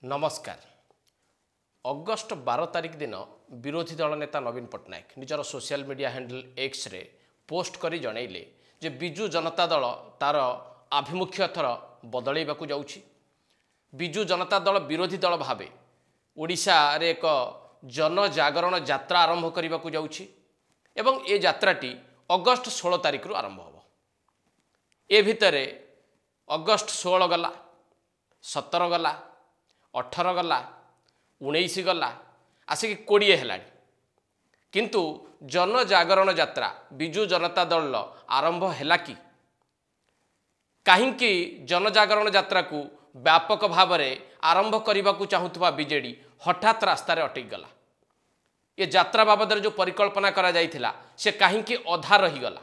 नमस्कार। अगस्ट 12 तारिख दिन विरोधी दल नेता नवीन पट्टनायक निजर सोशल मीडिया हैंडल एक्स रे पोस्ट करी जनइले जे बिजु जनता दल तार आभिमुख्य थर बदलैबाकू जाउछि। बिजु जनता दल विरोधी दल भावे ओडिशा रे एक जनजागरण यात्रा आरंभ करने जाउछि एवं ए यात्राटी अगस्ट 16 तारिख रु आरंभ होब। ए भितरे अगस्ट 16 गला, 17 गला, 18 गला, 19 गला, आसिक 20 हेलानी, किंतु जनजागरण यात्रा बिजु जनता दल आरंभ हैला कि कहीं जनजागरण यात्रा को व्यापक भाव में आरंभ करने को चाहूवा बीजेडी हठात रास्तार अटक गला। ये यात्रा बाबद जो परिकल्पना करा जाइथिला से कहीं अधा रहीगला।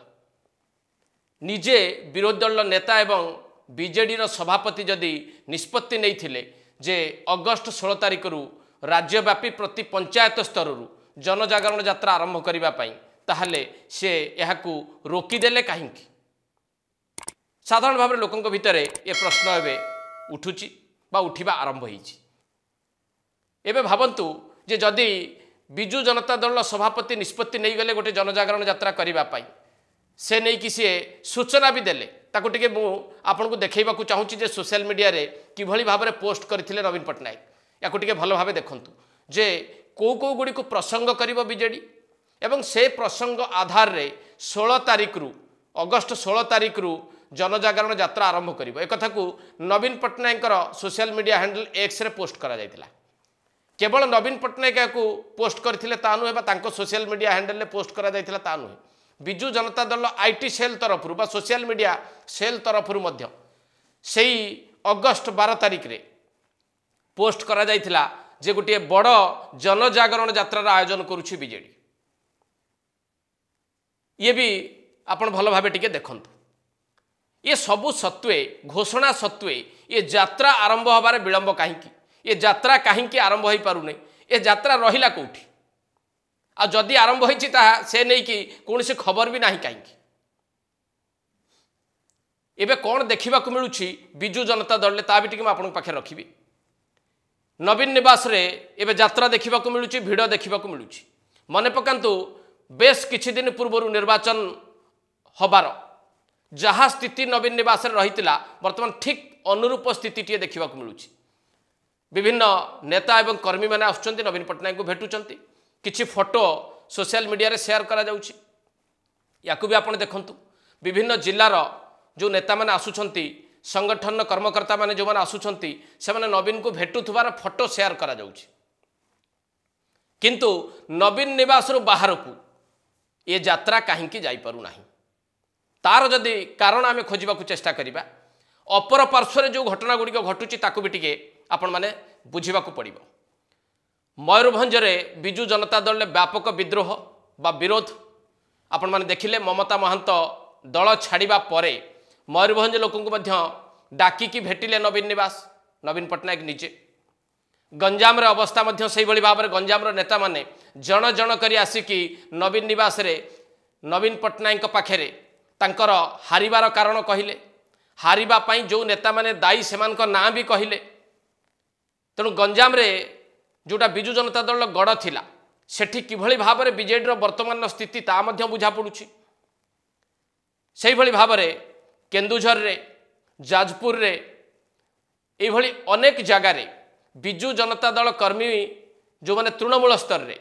निजे विरोधी दल नेता एवं बीजेडी सभापति जदि निष्पत्ति नहीं थिले जे अगस्ट 16 तारिख रु राज्यव्यापी प्रति पंचायत स्तर रु जनजागरण यात्रा आरंभ करने ताहले से यहाकू रोकीदेले कहीं। साधारण भाव लोकों भितर ये प्रश्न एवं उठुची बा उठिबा आरंभ होईची। एबे भावंतु जे जदि बिजु जनता दल सभापति निष्पत्ति नहीं गले गोटे जनजागरण यात्रा करने से नहीं कि सी सूचना भी देले ताकू टिके मु आपन को देखैबा को चाहूची जे सोशल मीडिया रे किभली भाव में पोस्ट करथिले नवीन पट्टनायक याकू टिके भल भाव देखंतु जे को गुडी को प्रसंग करिवो बीजेडी एवं से प्रसंग आधार रे 16 तारिख रु अगस्ट 16 तारिख रु जनजागरण यात्रा आरंभ करिवो। एक कथा को Naveen Patnaik social media handle X रे पोस्ट करा जायतिला। केवल नवीन पट्टनायक को पोस्ट करथिले ता नुहे बा तांको सोशल मीडिया हैंडल ले पोस्ट करा जायतिला ता नुहे, बिजु जनता दल आईटी सेल तरफ बा सोशल मीडिया सेल तरफ मध्य सेई अगस्ट 12 तारिख रे पोस्ट करा जायतिला जे गोटे बड़ जनजागरण यात्रा आयोजन करुछि बीजेडी। ये भी आपण भल भावे टिके देखंतु। ये सबु सत्वे घोषणा सत्वे ये यात्रा आरंभ होबार विलंब कहीं, ये यात्रा कहीं आरंभ हो पारु नहीं, ये यात्रा रहिला कोठी आ जदि आरंभ होइछि ता से नहीं कि कौन से खबर भी नहीं कहीं। एबे कौन देखा मिलूँ बिजु जनता दल ता भी टिके आपन पाखे रखी। नवीन निवास रे एबे यात्रा देखा मिलूँ, भिड़ देखा मिलूँ। मने पकांतु बेस किछि दिन पूर्व निर्वाचन हबार जहाँ स्थिति नवीन निवास रे रहितिला वर्तमान ठीक अनुरूप स्थिति टी देखा मिलूँ। विभिन्न नेता एवं कर्मी मैंने आसुचंती नवीन पट्टनायक को भेटुचंती, किछि फोटो सोशल मीडिया रे शेयर करा जाउछि। याकू भी आपण देखंतु विभिन्न जिल्लार जो नेता मैंने आसुचंती संगठन कर्मकर्ता मैंने जो मैंने आसुचंती से मैंने नवीन को भेटुथुबार फोटो शेयर करा जाउछि। किंतु नवीन निवास रु बाहर को ये यात्रा कहीं जाई पारु नाही, तार जदि कारण आमे खोजिबा को चेष्टा करिबा अपर पार्श्व जो घटना गुड़िक घटुची ताकू भी टिके आपण माने बुझिबा को पड़िबो। मयूरभंज रे बिजु जनता दल ने व्यापक विद्रोह बा विरोध आपण माने देखिले। ममता महंत दल छाड़िबा परे मयूरभंज लोकंकु मध्य डाकिकी भेटिले नवीन निवास, नवीन पट्टनायक निजे। गंजाम रे अवस्था मध्य सही भली भाव में गंजाम रे नेता माने जन जन करी आसिकी नवीन निवास रे नवीन पट्टनायक पाखे तांकर हारिबार कारण कहिले, हारिबा पई जो नेता माने दायी सेमान को नाम भी कहिले। तेणु गंजाम रे जोटा बिजु जनता दल गड़ थिला सेठी किभली भाव में बीजेडी वर्तमान स्थिति ता मध्य बुझा पड़ुछि। सेही भली भाव में केन्दुझर रे, जाजपुर रे एभली अनेक जगार बिजु जनता दल कर्मी जो माने तृणमूल स्तर रे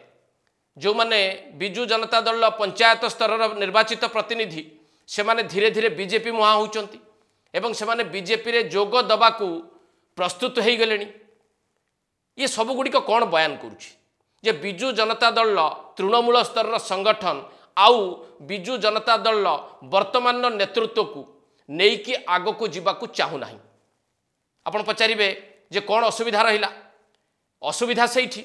जो माने बिजु जनता दल पंचायत स्तर निर्वाचित प्रतिनिधि से माने धीरे धीरे बीजेपी मुहां होउचंती एवं से माने बीजेपी रे जोग दबाकू प्रस्तुत हो गले। ये सबुगुड़िक कौन बयान करुछि जे बिजु जनता दल तृणमूल स्तर संगठन आउ बिजु जनता दल वर्तमान नेतृत्व को नेइकी आग को जीवाकू चाहूना। आपण पचारिबे जे कौन असुविधा रहिला, असुविधा सेठी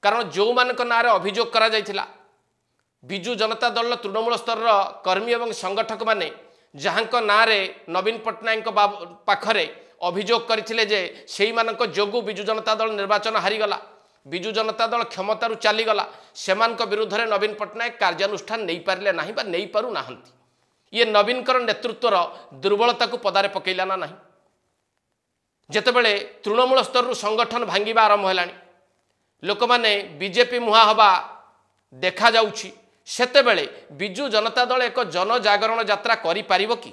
कारण जो मानक नारे अभियोग करा जायथिला बिजु जनता दल तृणमूल स्तर कर्मी एवं संगठक माने जहाँक नारे नवीन पट्टनायक पाखरे अभियोग करथिले जे सेही मानक जोगु बिजु जनता दल निर्वाचन हारिगला, बिजु जनता दल क्षमतारू चलीगला, सेमानक विरुद्ध रे नवीन पट्टनायक कार्यानुष्ठान नहीं पारिले नाही बा नहीं पारु नाहंती। ये नवीनकर नेतृत्वर दुर्बलता को पदारे पकैला ना नहीं। ଯେତେବେଳେ ତୃଣମୂଳ ସ୍ତରରୁ ସଂଗଠନ ଭାଙ୍ଗିବା ଆରମ୍ଭ ହେଲାଣି, ଲୋକମାନେ ବିଜେପି ମୁହାଁ ହେବା ଦେଖାଯାଉଛି, ସେତେବେଳେ ବିଜୁ ଜନତା ଦଳ ଏକ ଜନଜାଗରଣ ଯାତ୍ରା କରିପାରିବ କି?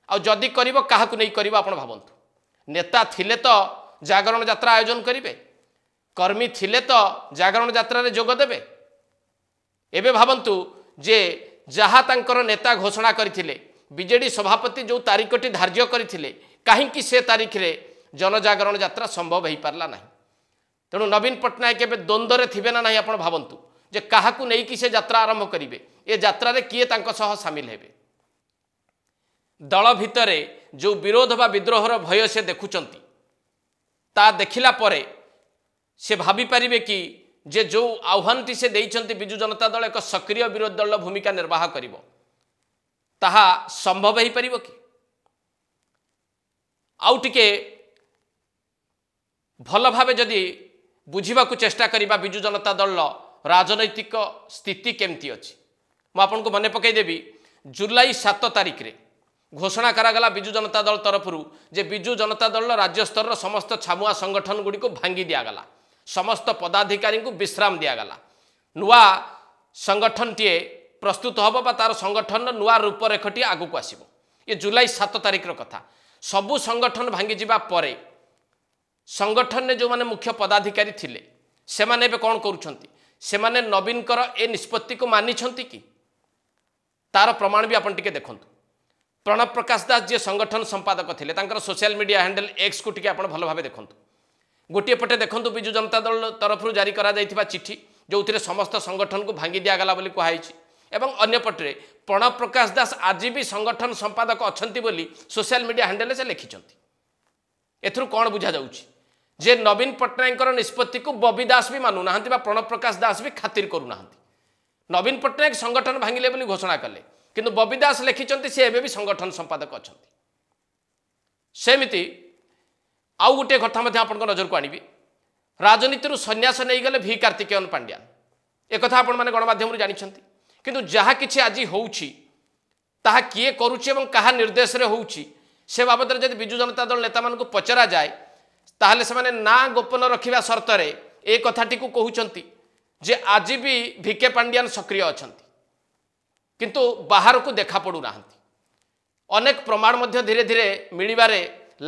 ଆଉ ଯଦି କରିବ କାହାକୁ ନେଇ କରିବ ଆପଣ ଭାବନ୍ତୁ। ନେତା ଥିଲେ ତ ଜାଗରଣ ଯାତ୍ରା ଆୟୋଜନ କରିବେ, କର୍ମୀ ଥିଲେ ତ ଜାଗରଣ ଯାତ୍ରାରେ ଯୋଗ ଦେବେ। ଏବେ ଭାବନ୍ତୁ ଯେ ଯାହା ତାଙ୍କର ନେତା ଘୋଷଣା କରିଥିଲେ, ବିଜେଡି ସଭାପତି ଯେଉଁ ତାରିଖଟି ଧାର୍ଯ୍ୟ କରିଥିଲେ, କାହିଁକି ସେ ତାରିଖରେ ଜନଜାଗରଣ ଯାତ୍ରା ସମ୍ଭବ ହୋଇପାରିଲା ନାହିଁ। ତେଣୁ ନବୀନ ପଟ୍ଟନାୟକ ଏବେ ଦ୍ୱନ୍ଦ୍ୱରେ ଥିବେ ନା ନାହିଁ ଆପଣ ଭାବନ୍ତୁ ଯେ କାହାକୁ ନେଇକି ସେ ଯାତ୍ରା ଆରମ୍ଭ କରିବେ, ଏ ଯାତ୍ରାରେ କିଏ ତାଙ୍କ ସହ ସାମିଲ ହେବେ। ଦଳ ଭିତରେ ଯେଉଁ ବିରୋଧ ବା ବିଦ୍ରୋହର ଭୟ ସେ ଦେଖୁଛନ୍ତି, ତା ଦେଖିଲା ପରେ ସେ ଭାବିପାରିବେ କି ଯେ ଯେଉଁ ଆହ୍ୱାନଟି ସେ ଦେଇଛନ୍ତି ବିଜୁ ଜନତା ଦଳ ଏକ ସକ୍ରିୟ ବିରୋଧୀ ଦଳର ଭୂମିକା ନିର୍ବାହ କରିବ, ତାହା ସମ୍ଭବ ହୋଇପାରିବ କି? ଆଉ ଟିକେ ଭଲ ଭାବେ ଯଦି ବୁଝିବାକୁ ଚେଷ୍ଟା କରିବା ବିଜୁ ଜନତା ଦଳର ରାଜନୈତିକ ସ୍ଥିତି କେମିତି ଅଛି, ମୁଁ ଆପଣଙ୍କୁ ମନେ ପକାଇଦେବି। ଜୁଲାଇ 7 ତାରିଖରେ ଘୋଷଣା କରାଗଲା ବିଜୁ ଜନତା ଦଳ ତରଫରୁ ଯେ ବିଜୁ ଜନତା ଦଳର ରାଜ୍ୟ ସ୍ତରର ସମସ୍ତ ଛାମୁଆ ସଂଗଠନ ଗୁଡ଼ିକୁ ଭାଙ୍ଗି ଦିଆଗଲା, ସମସ୍ତ ପଦାଧିକାରୀଙ୍କୁ ବିଶ୍ରାମ ଦିଆଗଲା, ନୂଆ ସଂଗଠନଟିଏ ପ୍ରସ୍ତୁତ ହେବ ବା ତାର ସଂଗଠନର ନୂଆ ରୂପରେଖଟିଏ ଆଗକୁ ଆସିବ। ଏ ଜୁଲାଇ 7 ତାରିଖର କଥା। ସବୁ ସଂଗଠନ ଭାଙ୍ଗିଯିବା ପରେ ସଂଗଠନରେ ଯେଉଁମାନେ ମୁଖ୍ୟ ପଦାଧିକାରୀ ଥିଲେ ସେମାନେ ଏବେ କ'ଣ କରୁଛନ୍ତି? ସେମାନେ ନବୀନଙ୍କର ଏ ନିଷ୍ପତ୍ତିକୁ ମାନିଛନ୍ତି କି? ତାର ପ୍ରମାଣ ବି ଆପଣ ଟିକେ ଦେଖନ୍ତୁ। ପ୍ରଣବ ପ୍ରକାଶ ଦାସ ଯିଏ ସଂଗଠନ ସମ୍ପାଦକ ଥିଲେ, ତାଙ୍କର ସୋସିଆଲ ମିଡ଼ିଆ ହ୍ୟାଣ୍ଡେଲ ଏକ୍ସକୁ ଟିକେ ଆପଣ ଭଲ ଭାବେ ଦେଖନ୍ତୁ। ଗୋଟିଏ ପଟେ ଦେଖନ୍ତୁ ବିଜୁ ଜନତା ଦଳ ତରଫରୁ ଜାରି କରାଯାଇଥିବା ଚିଠି, ଯେଉଁଥିରେ ସମସ୍ତ ସଂଗଠନକୁ ଭାଙ୍ଗି ଦିଆଗଲା ବୋଲି କୁହାଯାଇଛି, ଏବଂ ଅନ୍ୟପଟରେ ପ୍ରଣବ ପ୍ରକାଶ ଦାସ ଆଜି ବି ସଂଗଠନ ସମ୍ପାଦକ ଅଛନ୍ତି ବୋଲି ସୋସିଆଲ ମିଡ଼ିଆ ହ୍ୟାଣ୍ଡେଲରେ ସେ ଲେଖିଛନ୍ତି। ଏଥିରୁ କ'ଣ ବୁଝାଯାଉଛି? ଯେ ନବୀନ ପଟ୍ଟନାୟକଙ୍କର ନିଷ୍ପତ୍ତିକୁ ବବି ଦାସ ବି ମାନୁନାହାନ୍ତି ବା ପ୍ରଣବ ପ୍ରକାଶ ଦାସ ବି ଖାତିର କରୁନାହାନ୍ତି। ନବୀନ ପଟ୍ଟନାୟକ ସଂଗଠନ ଭାଙ୍ଗିଲେ ବୋଲି ଘୋଷଣା କଲେ, କିନ୍ତୁ ବବି ଦାସ ଲେଖିଛନ୍ତି ସେ ଏବେ ବି ସଂଗଠନ ସମ୍ପାଦକ ଅଛନ୍ତି। ସେମିତି ଆଉ ଗୋଟିଏ କଥା ମଧ୍ୟ ଆପଣଙ୍କ ନଜରକୁ ଆଣିବି। ରାଜନୀତିରୁ ସନ୍ନ୍ୟାସ ନେଇଗଲେ ଭି କାର୍ତ୍ତିକେୟନ ପାଣ୍ଡିଆନ, ଏକଥା ଆପଣମାନେ ଗଣମାଧ୍ୟମରୁ ଜାଣିଛନ୍ତି। କିନ୍ତୁ ଯାହା କିଛି ଆଜି ହେଉଛି ତାହା କିଏ କରୁଛି ଏବଂ କାହା ନିର୍ଦ୍ଦେଶରେ ହେଉଛି ସେ ବାବଦରେ ଯଦି ବିଜୁ ଜନତା ଦଳ ନେତାମାନଙ୍କୁ ପଚରାଯାଏ, ତାହେଲେ ସେମାନେ ନା ଗୋପନ ରଖିବା ସର୍ତ୍ତରେ ଏ କଥାଟିକୁ କହୁଛନ୍ତି ଯେ ଆଜି ବି ଭିକେ ପାଣ୍ଡିଆନ ସକ୍ରିୟ ଅଛନ୍ତି, କିନ୍ତୁ ବାହାରକୁ ଦେଖା ପଡ଼ୁନାହାନ୍ତି। ଅନେକ ପ୍ରମାଣ ମଧ୍ୟ ଧୀରେ ଧୀରେ ମିଳିବାରେ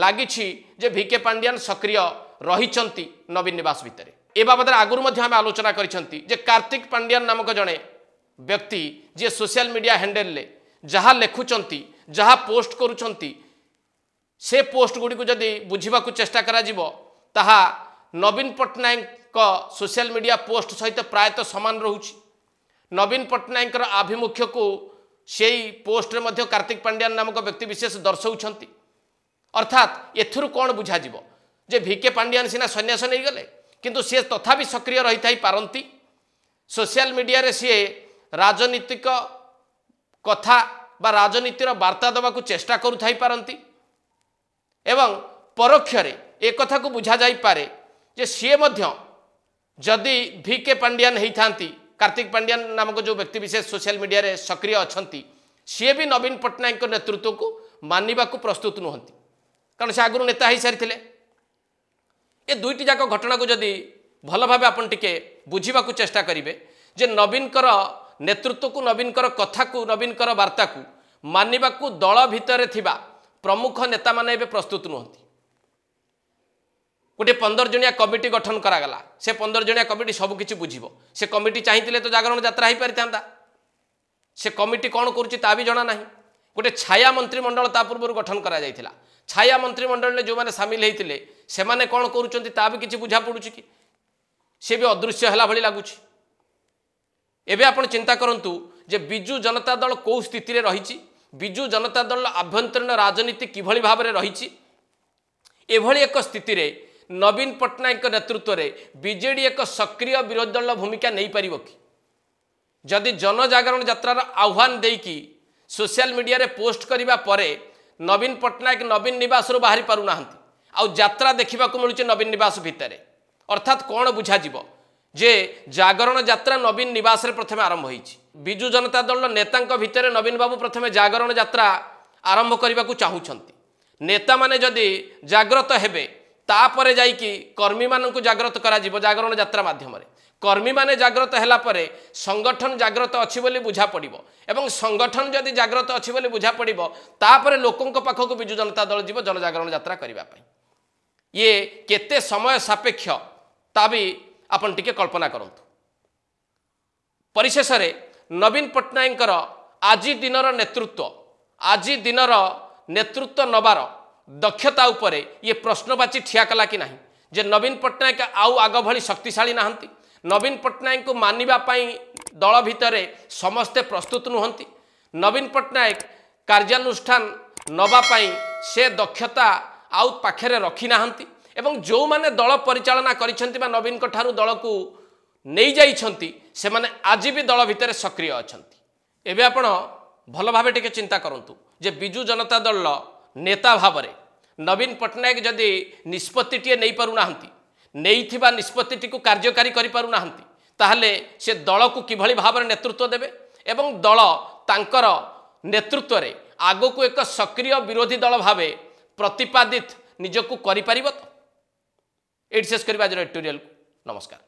ଲାଗିଛି ଯେ ଭିକେ ପାଣ୍ଡିଆନ ସକ୍ରିୟ ରହିଛନ୍ତି ନବୀନ ନିବାସ ଭିତରେ। ଏ ବାବଦରେ ଆଗରୁ ମଧ୍ୟ ଆମେ ଆଲୋଚନା କରିଛନ୍ତି ଯେ କାର୍ତ୍ତିକ ପାଣ୍ଡିଆନ ନାମକ ଜଣେ ବ୍ୟକ୍ତି ଯିଏ ସୋସିଆଲ ମିଡ଼ିଆ ହ୍ୟାଣ୍ଡେଲରେ ଯାହା ଲେଖୁଛନ୍ତି, ଯାହା ପୋଷ୍ଟ କରୁଛନ୍ତି, ସେ ପୋଷ୍ଟ ଗୁଡ଼ିକୁ ଯଦି ବୁଝିବାକୁ ଚେଷ୍ଟା କରାଯିବ ତାହା ନବୀନ ପଟ୍ଟନାୟକଙ୍କ ସୋସିଆଲ ମିଡ଼ିଆ ପୋଷ୍ଟ ସହିତ ପ୍ରାୟତଃ ସମାନ ରହୁଛି। ନବୀନ ପଟ୍ଟନାୟକଙ୍କର ଆଭିମୁଖ୍ୟକୁ ସେଇ ପୋଷ୍ଟରେ ମଧ୍ୟ କାର୍ତ୍ତିକ ପାଣ୍ଡିଆନ ନାମକ ବ୍ୟକ୍ତି ବିଶେଷ ଦର୍ଶାଉଛନ୍ତି। ଅର୍ଥାତ୍ ଏଥିରୁ କ'ଣ ବୁଝାଯିବ ଯେ ଭିକେ ପାଣ୍ଡିଆନ ସିନା ସନ୍ନ୍ୟାସ ନେଇଗଲେ, କିନ୍ତୁ ସିଏ ତଥାପି ସକ୍ରିୟ ରହିଥାଇ ପାରନ୍ତି। ସୋସିଆଲ ମିଡ଼ିଆରେ ସିଏ ରାଜନୀତିକ କଥା ବା ରାଜନୀତିର ବାର୍ତ୍ତା ଦେବାକୁ ଚେଷ୍ଟା କରୁଥାଇ ପାରନ୍ତି ଏବଂ ପରୋକ୍ଷରେ ଏକଥାକୁ ବୁଝାଯାଇପାରେ ଯେ ସିଏ ମଧ୍ୟ ଯଦି ଭିକେ ପାଣ୍ଡିଆନ ହେଇଥାନ୍ତି, କାର୍ତ୍ତିକ ପାଣ୍ଡିଆନ ନାମକ ଯେଉଁ ବ୍ୟକ୍ତି ବିଶେଷ ସୋସିଆଲ ମିଡ଼ିଆରେ ସକ୍ରିୟ ଅଛନ୍ତି, ସିଏ ବି ନବୀନ ପଟ୍ଟନାୟକଙ୍କ ନେତୃତ୍ୱକୁ ମାନିବାକୁ ପ୍ରସ୍ତୁତ ନୁହନ୍ତି, କାରଣ ସେ ଆଗରୁ ନେତା ହୋଇସାରିଥିଲେ। ଏ ଦୁଇଟି ଯାକ ଘଟଣାକୁ ଯଦି ଭଲ ଭାବେ ଆପଣ ଟିକେ ବୁଝିବାକୁ ଚେଷ୍ଟା କରିବେ ଯେ ନବୀନଙ୍କର ନେତୃତ୍ୱକୁ, ନବୀନଙ୍କର କଥାକୁ, ନବୀନଙ୍କର ବାର୍ତ୍ତାକୁ ମାନିବାକୁ ଦଳ ଭିତରେ ଥିବା ପ୍ରମୁଖ ନେତାମାନେ ଏବେ ପ୍ରସ୍ତୁତ ନୁହନ୍ତି। ଗୋଟିଏ 15 ଜଣିଆ କମିଟି ଗଠନ କରାଗଲା, ସେ 15 ଜଣିଆ କମିଟି ସବୁକିଛି ବୁଝିବ। ସେ କମିଟି ଚାହିଁଥିଲେ ତ ଜାଗରଣ ଯାତ୍ରା ହୋଇପାରିଥାନ୍ତା, ସେ କମିଟି କ'ଣ କରୁଛି ତା ବି ଜଣା ନାହିଁ। ଗୋଟେ ଛାୟା ମନ୍ତ୍ରିମଣ୍ଡଳ ତା ପୂର୍ବରୁ ଗଠନ କରାଯାଇଥିଲା, ଛାୟା ମନ୍ତ୍ରିମଣ୍ଡଳରେ ଯେଉଁମାନେ ସାମିଲ ହୋଇଥିଲେ ସେମାନେ କ'ଣ କରୁଛନ୍ତି ତା ବି କିଛି ବୁଝା ପଡ଼ୁଛି କି? ସେ ବି ଅଦୃଶ୍ୟ ହେଲା ଭଳି ଲାଗୁଛି। ଏବେ ଆପଣ ଚିନ୍ତା କରନ୍ତୁ ଯେ ବିଜୁ ଜନତା ଦଳ କେଉଁ ସ୍ଥିତିରେ ରହିଛି, ବିଜୁ ଜନତା ଦଳର ଆଭ୍ୟନ୍ତରୀଣ ରାଜନୀତି କିଭଳି ଭାବରେ ରହିଛି। ଏଭଳି ଏକ ସ୍ଥିତିରେ ନବୀନ ପଟ୍ଟନାୟକଙ୍କ ନେତୃତ୍ୱରେ ବିଜେଡି ଏକ ସକ୍ରିୟ ବିରୋଧୀ ଦଳର ଭୂମିକା ନେଇପାରିବ କି? ଯଦି ଜନଜାଗରଣ ଯାତ୍ରାର ଆହ୍ୱାନ ଦେଇକି ସୋସିଆଲ ମିଡ଼ିଆରେ ପୋଷ୍ଟ କରିବା ପରେ ନବୀନ ପଟ୍ଟନାୟକ ନବୀନ ନିବାସରୁ ବାହାରି ପାରୁନାହାନ୍ତି, ଆଉ ଯାତ୍ରା ଦେଖିବାକୁ ମିଳୁଛି ନବୀନ ନିବାସ ଭିତରେ, ଅର୍ଥାତ୍ କ'ଣ ବୁଝାଯିବ ଯେ ଜାଗରଣ ଯାତ୍ରା ନବୀନ ନିବାସରେ ପ୍ରଥମେ ଆରମ୍ଭ ହୋଇଛି। ବିଜୁ ଜନତା ଦଳର ନେତାଙ୍କ ଭିତରେ ନବୀନ ବାବୁ ପ୍ରଥମେ ଜାଗରଣ ଯାତ୍ରା ଆରମ୍ଭ କରିବାକୁ ଚାହୁଁଛନ୍ତି। ନେତାମାନେ ଯଦି ଜାଗ୍ରତ ହେବେ तापर जाइकी कर्मी मानक जाग्रत करा जागरण यात्रा माध्यम कर्मी माने जाग्रत हैला परे संगठन जाग्रत अच्छी बोली बुझा पड़िबो एवं संगठन जदि जाग्रत अच्छी बोली बुझा पड़िबो तापर लोकंक पाखक बिजु जनता दल जीव जनजागरण यात्रा करबा पई ये केते समय सापेक्ष ता भी आपन टिके कल्पना करंतु। परिशेष नवीन पट्टनायक आज दिनर नेतृत्व नबार दक्षता उपरे ये प्रश्नवाची ठिया कला कि नहीं जे नवीन पट्टनायक आउ आग भली शक्तिशाली नहांती नवीन पट्टनायक को मानिबा पाई दल भितर समस्ते प्रस्तुत नुहंती नवीन पट्टनायक कार्यानुष्ठान नबा पाई से दक्षता आउ पाखरे रखी नाहंती एवं जो माने दल परिचालना करिसेंती बा नवीन को ठारू दल को नहीं जाइछंती से माने आज भी दल भितर सक्रिय अछंती। एबे आपण भल भाबे टिके चिंता करंतु जे बिजु जनता दल नेता भावरे नवीन पट्टनायक जदि निष्पत्तिटीए नहीं पारु नाहंती नहीं निष्पत्ति को कार्यकारी करि पारु नाहंती ताहले से दल को किभली भाव नेतृत्व देबे एवं दल तांकर नेतृत्व रे आगो को एक सक्रिय विरोधी दल भावे प्रतिपादित निजको करि परिबो। एड शेष करबा एडिटोरियल नमस्कार।